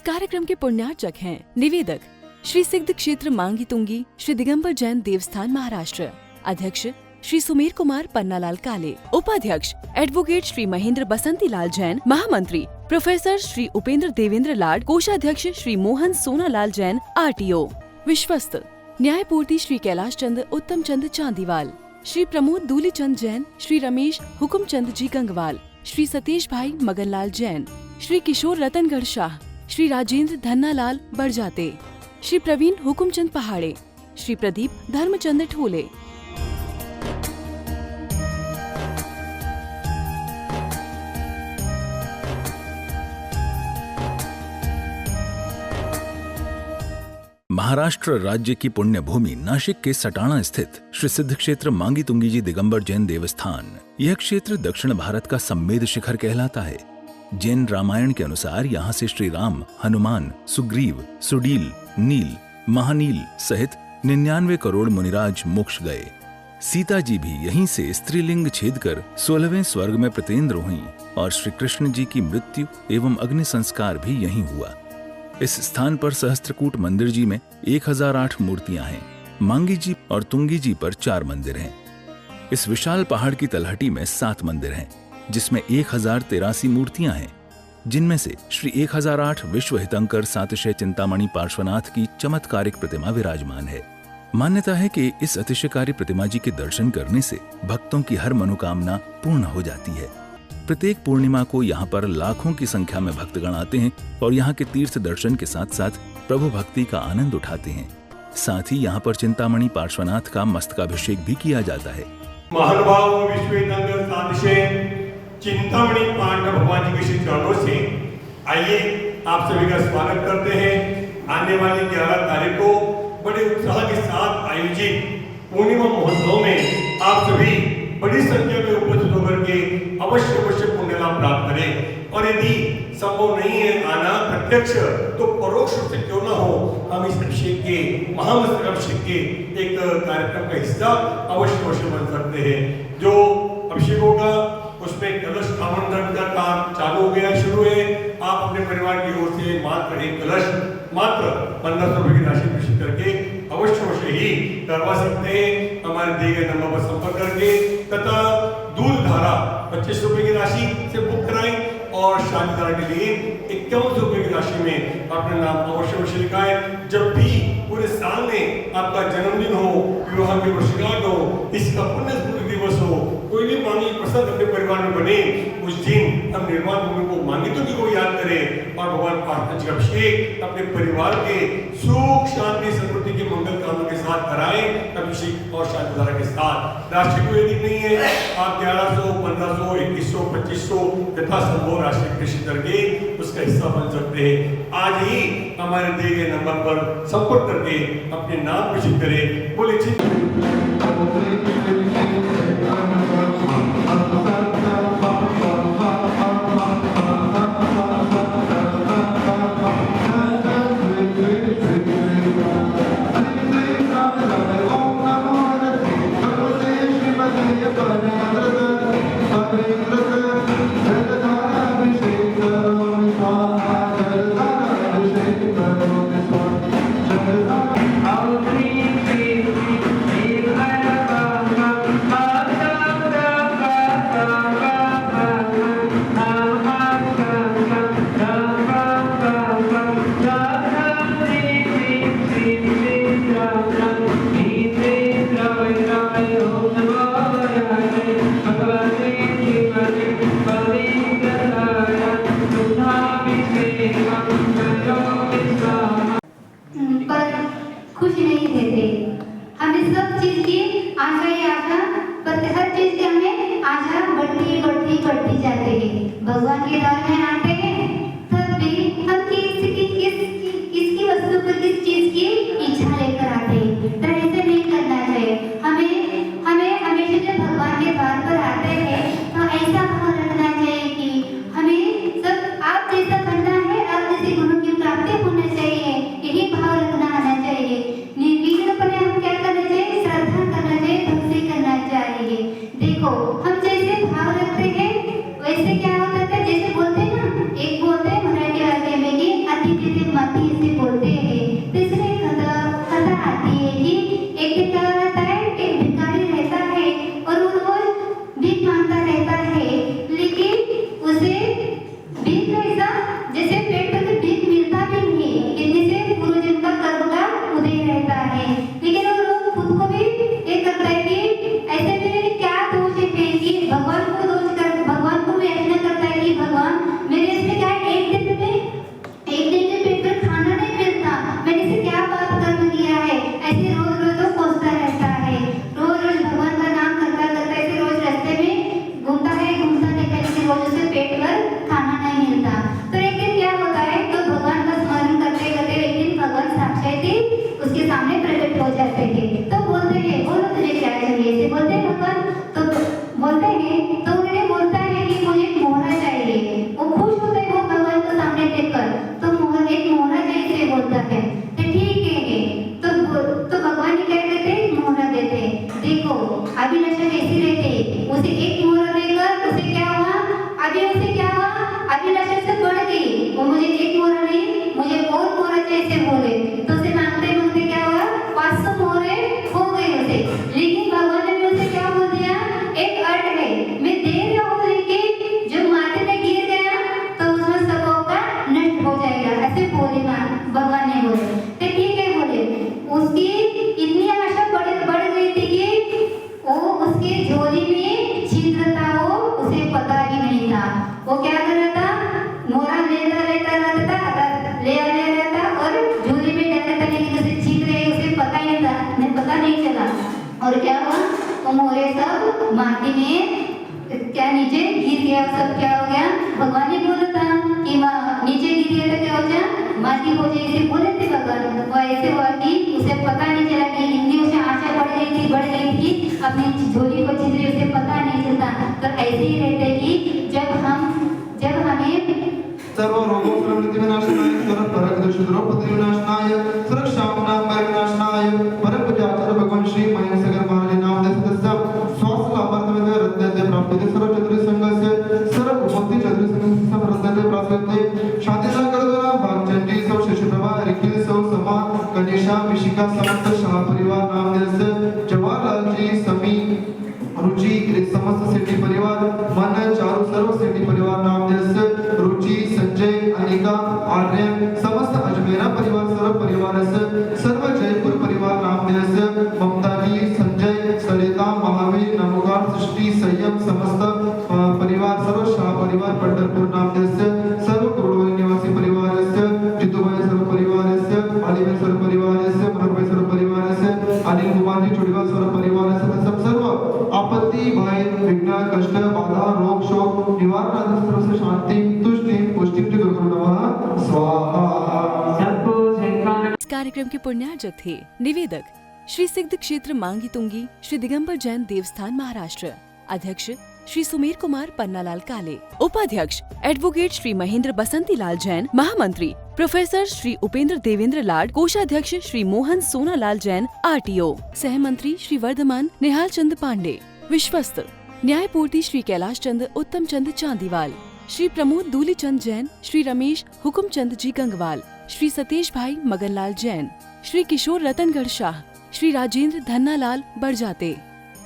कार्यक्रम के पुण्यार्चक हैं निवेदक श्री सिद्ध क्षेत्र मांगी तुंगी श्री दिगंबर जैन देवस्थान महाराष्ट्र, अध्यक्ष श्री सुमेर कुमार पन्नालाल काले, उपाध्यक्ष एडवोकेट श्री महेंद्र बसंती लाल जैन, महामंत्री प्रोफेसर श्री उपेंद्र देवेंद्र लाड, कोषाध्यक्ष श्री मोहन सोनालाल जैन RTO, विश्वस्त न्यायपूर्ति श्री कैलाश चंद उत्तम चंद चांदीवाल, श्री प्रमोद दूलीचंद जैन, श्री रमेश हुकुमचंद जी गंगवाल, श्री सतीश भाई मगनलाल जैन, श्री किशोर रतनगढ़ शाह, श्री राजेंद्र धन्नालाल बरजाते, श्री प्रवीण हुकुमचंद पहाड़े, श्री प्रदीप धर्मचंद ठोले। महाराष्ट्र राज्य की पुण्य भूमि नाशिक के सटाणा स्थित श्री सिद्ध क्षेत्र मांगी तुंगी जी दिगंबर जैन देवस्थान, यह क्षेत्र दक्षिण भारत का सम्मेद शिखर कहलाता है। जैन रामायण के अनुसार यहाँ से श्री राम, हनुमान, सुग्रीव, सुडील, नील, महानील सहित 99 करोड़ मुनिराज मोक्ष गए। सीता जी भी यहीं से स्त्रीलिंग छेद कर 16वें स्वर्ग में प्रतेंद्र हुईं और श्री कृष्ण जी की मृत्यु एवं अग्नि संस्कार भी यहीं हुआ। इस स्थान पर सहस्त्रकूट मंदिर जी में 1008 मूर्तियां हैं। मांगी जी और तुंगी जी पर 4 मंदिर हैं। इस विशाल पहाड़ की तलहटी में 7 मंदिर हैं, जिसमें 1083 मूर्तियां हैं, जिनमें से श्री 1008 विश्व हितंकर सातिशय चिंतामणि पार्श्वनाथ की चमत्कारिक प्रतिमा विराजमान है। मान्यता है कि इस अतिशयकारी प्रतिमा जी के दर्शन करने से भक्तों की हर मनोकामना पूर्ण हो जाती है। प्रत्येक पूर्णिमा को यहाँ पर लाखों की संख्या में भक्तगण आते हैं और यहाँ के तीर्थ दर्शन के साथ साथ प्रभु भक्ति का आनंद उठाते हैं। साथ ही यहाँ पर चिंतामणि पार्श्वनाथ का मस्तकाभिषेक भी किया जाता है। महानुभाव विश्व हितंकर सातिशय चिंतामणि पांडव भगवान जी के श्री चरणों से आइए आप सभी का स्वागत करते हैं। आने वाली 11 तारीख को बड़े उत्साह के साथ आयोजित पूर्णिमा महोत्सव में आप सभी बड़ी संख्या में उपस्थित होकर के अवश्य पुण्य लाभ प्राप्त करें। और यदि संभव नहीं है आना प्रत्यक्ष, तो परोक्ष रूप से क्यों ना हो, हम इस अभिषेक के महामस्तक अभिषेक के एक कार्यक्रम का हिस्सा अवश्य बन सकते हैं। जो अभिषेक होगा उसमें कलश आवंटन का काम चालू हो गया, शुरू है। आप अपने परिवार की ओर से मात्र एक कलश मात्र 1500 रुपए की राशि निश्चित करके अवश्य ही करवा सकते हैं। हमारे दिए गए नंबर पर संपर्क करके तथा दूध धारा 25 रुपए की राशि से बुक कराएं और शादी धारा के लिए 51 रुपए की राशि में अपना नाम अवश्य लिखाएं। जब भी पूरे साल में आपका जन्मदिन हो, विवाह की वर्षगांठ हो, इसका पुण्य स्मृति दिवस हो, कोई भी मांगी प्रसन्न अपने परिवार में बने, उस दिन हम निर्माण भूमि को मांगी तुंगी को याद करें और भगवान पार्वती का अभिषेक अपने परिवार के सुख शांति समृद्धि के मंगल कामों के साथ कराएं। अभिषेक और शादी धारा के साथ राशि कोई अधिक नहीं है। आप 1100, 1500, 2100, 2500 यथा संभव राशि निश्चित करके उसका हिस्सा बन सकते हैं। आज ही हमारे दिए गए नंबर पर संपर्क करके अपने नाम निश्चित करें। बोले खुश नहीं देते। हमें सब चीज की आशा ही आशा, पर हर चीज की हमें आशा बढ़ती जाती है। भगवान के दर में आते हैं तब भी हम किसकी वस्तु पर किस चीज की इच्छा लेकर आते हैं। तो ऐसे नहीं करना चाहिए। हमें हमेशा जब भगवान के द्वार पर आते हैं तो ऐसा भाव रखना चाहिए कि हमें सब आप जैसा करना है, आप जैसे गुणों की प्राप्ति होना चाहिए, यही भाव रखना आना चाहिए। निर्विघ्नपणे हम क्या करना चाहिए? श्रद्धा करना चाहिए, भक्ति करना चाहिए। देखो हम जैसे भाव रखते हैं वैसे क्या होता है, जैसे बोलते हैं ना उसे भीख ऐसा जैसे पेट पर भीख मिलता भी नहीं है, इतने से पूर्वजन्म का कर्म का उदय रहता है। लेकिन वो लोग खुद को भी ये करता है कि ऐसे मेरे क्या दोष है कि भगवान को दोष कर, भगवान को भी ऐसा करता है कि भगवान मेरे इसमें क्या है, एक दिन में पेट पर खाना नहीं मिलता, मैंने इसे क्या पाप कर्म किया है। ऐसे रोज रोज वो कोसता रहता है, रोज रोज भगवान का नाम करता करता ऐसे रोज रास्ते में घूमता है लेकिन रोज उसे पेट पर खाना नहीं मिलता। तो एक दिन क्या होता है, तो भगवान का स्मरण करते करते एक दिन भगवान साक्षात ही उसके सामने प्रकट हो जाते हैं। तो बोलते हैं बोलो तुझे क्या चाहिए, ऐसे बोलते हैं भगवान। तो बोलते हैं, तो उन्हें बोलता है कि मुझे एक मोहरा चाहिए। वो खुश होते हैं वो भगवान को सामने देखकर, तो एक मोहरा चाहिए बोलता है। तो ठीक है, तो भगवान ने क्या कहते हैं, मोहरा देते। देखो अभिलाषा कैसी रहते, उसे एक मोहरा देकर उसे क्या हुआ, अभी उसे क्या हुआ, अभिलाषा से बढ़ गई। वो मुझे एक मोहरा नहीं, मुझे और मोहरा चाहिए बोले, तो उसे मांगते मांगते क्या हुआ, 500 मोहरे हो गए उसे। लेकिन भगवान ने भी उसे क्या बोल दिया, एक अर्थ है, मैं दे रहा हूँ लेकिन जब माथे में गिर गया तो उसमें सबों का नष्ट हो जाएगा, ऐसे बोले भगवान ने बोले। तो ठीक है बोले, उसकी इतनी आशा बढ़ गई थी कि वो उसके झोली में छिद्र था, वो उसे पता ही नहीं था। वो क्या कर रहा था, मोरा लेता रहता था, ले रहा था और झोली में डाल रहा था, लेकिन उसे छिद्र है उसे पता ही नहीं था, पता नहीं चला। और क्या हुआ, वो मोरे सब माटी में क्या नीचे गिर गया, सब क्या हो गया, भगवान ने बोला था कि नीचे गिर गया तो क्या हो गया, माटी हो जाए, इसे बोले थे भगवान। वो ऐसे हुआ कि उसे पता नहीं चला कि इतनी उसे आशा बढ़ गई थी अपनी झोली को छिद्री, उसे पता नहीं चलता। तो ऐसे ही रहते कि जब हमें सर्व रोगों प्रवृत्ति विनाशनाय सर्व परग दुष्टोपद्रव विनाशनाय सर्व शामनाम भय विनाशनाय परम पूज्याचार्य भगवान श्री महेंद्र सागर महाराज नाम दस्य स्वास्थ्य लाभार्थमें रत्नते प्राप्ति सर्व चतुर् संघस्य सर्व उपति चतुर् संघस्य सब रत्नते प्राप्ति शांति सागर द्वारा भागचंडी सब शिशु प्रभा रिकिल सब समा गणेशा मिशिका समस्त शाह परिवार नाम दस्य जवाहरलाल जी समी रुचि समस्त सेठी परिवार मन चारु सर्व सेठी परिवार नाम दस्य रुचि संजय अनिका आर्य समस्त अजमेरा परिवार सर्व परिवार सर्व जयपुर परिवार नाम दस्य ममता जी संजय सरिता महावीर नमोकार सृष्टि संयम समस्त परिवार सर्व शाह परिवार पंढरपुर नाम दस्य सर्व कुरुडवली निवासी परिवार जितुभाई सर्व परिवार अलीभाई सर्व परिवार मनोहरभाई सर्व परिवार अनिल कुमार जी चुड़ीवाल सर्व परिवार सर्व आपत्ति भय विघ्न कष्ट बाधा रोग शोक निवारण सर्व शांति तुष्टि पुष्टि गुरु नमः स्वाहा। इस कार्यक्रम के पुण्यार्जक थे निवेदक श्री सिद्ध क्षेत्र मांगी तुंगी श्री दिगंबर जैन देवस्थान महाराष्ट्र, अध्यक्ष श्री सुमेर कुमार पन्नालाल काले, उपाध्यक्ष एडवोकेट श्री महेंद्र बसंती लाल जैन, महामंत्री प्रोफेसर श्री उपेंद्र देवेंद्र लाड, कोषाध्यक्ष श्री मोहन सोनालाल जैन RTO, सहमंत्री श्री वर्धमान निहाल चंद पांडे, विश्वस्त न्यायपूर्ति श्री कैलाश चंद उत्तम चंद चांदीवाल, श्री प्रमोद दूली चंद जैन, श्री रमेश हुकुम चंद जी गंगवाल, श्री सतीश भाई मगनलाल जैन, श्री किशोर रतनगढ़ शाह, श्री राजेंद्र धन्नालाल बड़जाते,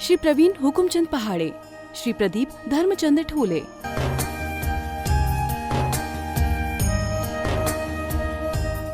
श्री प्रवीण हुकुमचंद पहाड़े, श्री प्रदीप धर्मचंद ठोले।